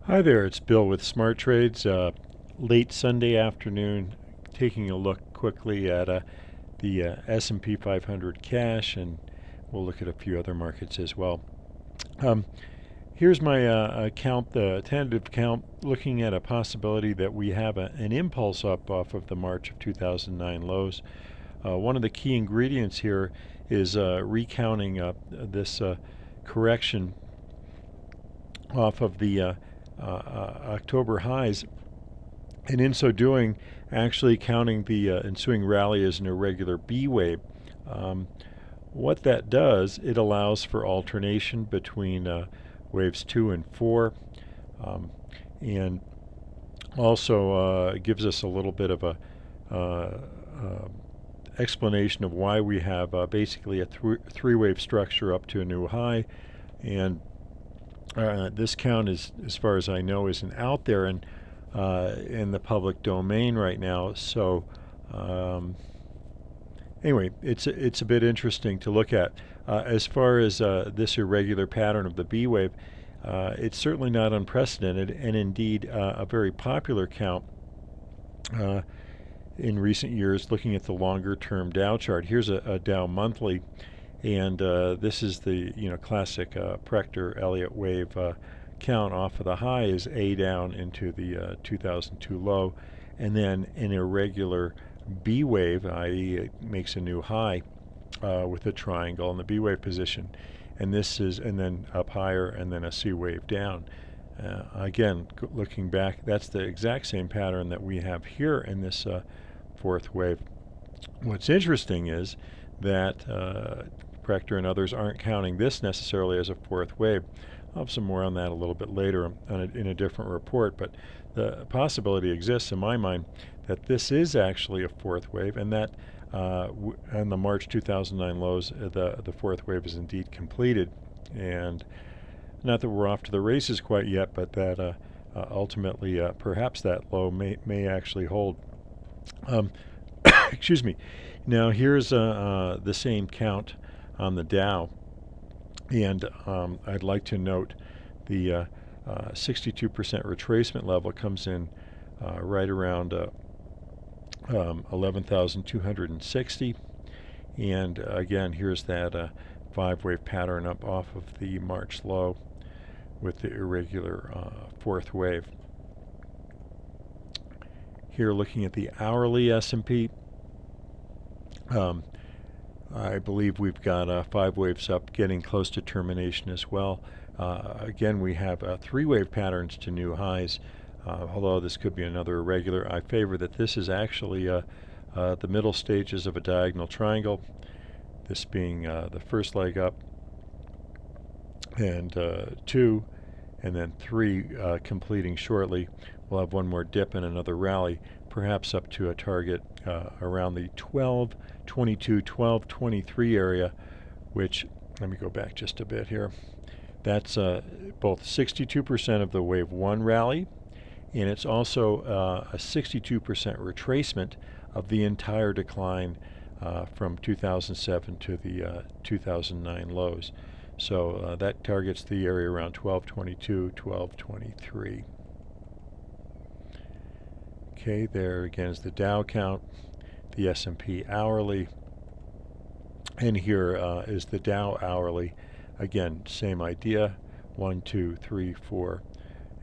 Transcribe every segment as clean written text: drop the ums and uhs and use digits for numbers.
Hi there, it's Bill with Smart Trades. Late Sunday afternoon, taking a look quickly at the S&P 500 cash, and we'll look at a few other markets as well. Um, Here's my account, the tentative count, looking at a possibility that we have an impulse up off of the March of 2009 lows. One of the key ingredients here is recounting this correction off of the October highs, and in so doing, actually counting the ensuing rally as an irregular B wave. Um, what that does, it allows for alternation between waves 2 and 4, um, and also gives us a little bit of a uh, uh, explanation of why we have basically a three-wave structure up to a new high. And this count is, as far as I know, isn't out there in the public domain right now. So anyway, it's a bit interesting to look at. As far as this irregular pattern of the B wave, it's certainly not unprecedented, and indeed a very popular count uh, in recent years. Looking at the longer-term Dow chart, here's a Dow monthly. And this is the classic Prechter Elliott wave count off of the high is A down into the 2002 low, and then an irregular B wave, i.e. it makes a new high with a triangle in the B wave position, and then up higher, and then a C wave down. Again, looking back, that's the exact same pattern that we have here in this fourth wave. What's interesting is that Prechter and others aren't counting this necessarily as a fourth wave. I'll have some more on that a little bit later in a different report, but the possibility exists in my mind that this is actually a fourth wave, and that on the March 2009 lows, the fourth wave is indeed completed. And not that we're off to the races quite yet, but that ultimately perhaps that low may actually hold. Excuse me. Now here's the same count on the Dow, and I'd like to note the 62% retracement level comes in right around 11,260, and again here's that five-wave pattern up off of the March low with the irregular fourth wave. Here looking at the hourly S&P, I believe we've got 5 waves up, getting close to termination as well. Again, we have 3-wave patterns to new highs, although this could be another irregular. I favor that this is actually the middle stages of a diagonal triangle, this being the first leg up, and 2, and then 3 completing shortly. We'll have one more dip and another rally, perhaps up to a target around the 1222, 1223 area, which, let me go back just a bit here. That's both 62% of the wave 1 rally, and it's also a 62% retracement of the entire decline from 2007 to the 2009 lows. So that targets the area around 1222, 1223. Okay, there again is the Dow count, the S&P hourly, and here is the Dow hourly. Again, same idea, 1, 2, 3, 4,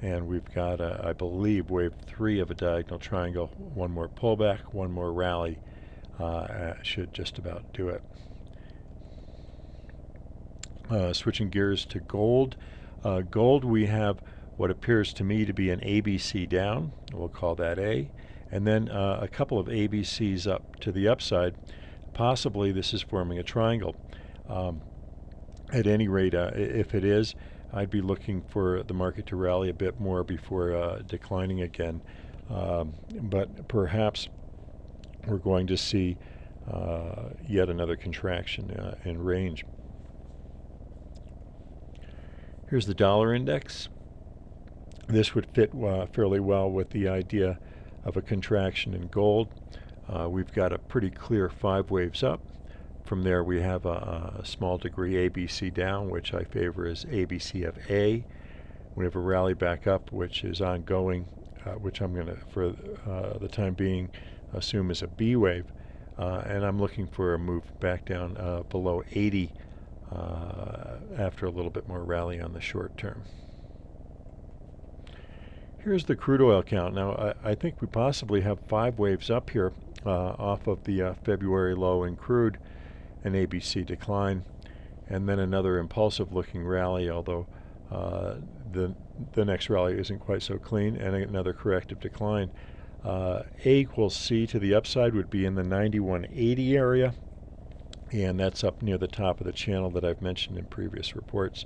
and we've got, I believe, wave 3 of a diagonal triangle. One more pullback, one more rally should just about do it. Switching gears to gold. Gold, we have what appears to me to be an ABC down. We'll call that A. And then a couple of ABCs up to the upside. Possibly this is forming a triangle. At any rate, if it is, I'd be looking for the market to rally a bit more before declining again. But perhaps we're going to see yet another contraction in range. Here's the dollar index. This would fit fairly well with the idea of a contraction in gold. We've got a pretty clear 5 waves up. From there we have a small degree ABC down, which I favor as ABC of A. We have a rally back up which is ongoing, which I'm going to, for the time being, assume is a B wave. And I'm looking for a move back down below 80 after a little bit more rally on the short term. Here's the crude oil count. Now, I think we possibly have 5 waves up here off of the February low in crude, an ABC decline, and then another impulsive looking rally, although the next rally isn't quite so clean, and another corrective decline. A equals C to the upside would be in the 91.80 area, and that's up near the top of the channel that I've mentioned in previous reports.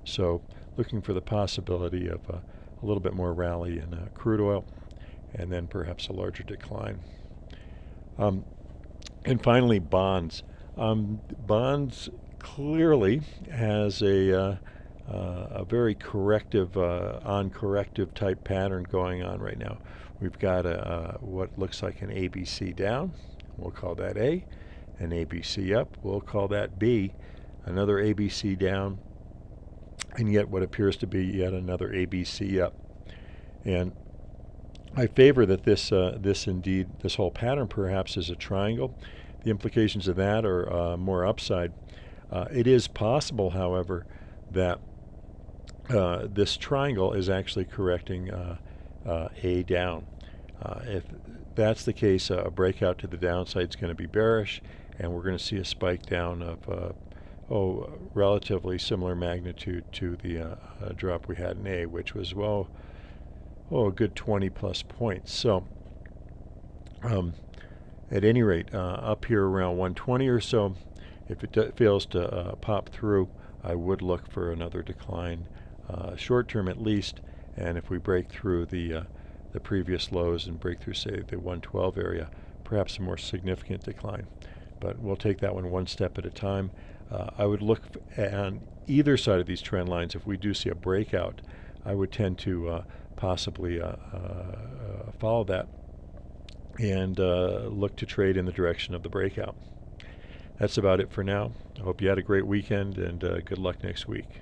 So looking for the possibility of a little bit more rally in crude oil, and then perhaps a larger decline. And finally, bonds. Bonds clearly has a very corrective, on corrective type pattern going on right now. We've got what looks like an ABC down, we'll call that A, an ABC up, we'll call that B, another ABC down, and yet what appears to be yet another ABC up. And I favor that this whole pattern perhaps is a triangle. The implications of that are more upside. It is possible, however, that this triangle is actually correcting A down. If that's the case, a breakout to the downside is going to be bearish, and we're going to see a spike down of relatively similar magnitude to the drop we had in A, which was a good 20 plus points. So at any rate, up here around 120 or so, if it fails to pop through, I would look for another decline, short term at least, and if we break through the previous lows and break through, say, the 112 area, perhaps a more significant decline. But we'll take that one step at a time. I would look on either side of these trend lines. If we do see a breakout, I would tend to possibly follow that and look to trade in the direction of the breakout. That's about it for now. I hope you had a great weekend, and good luck next week.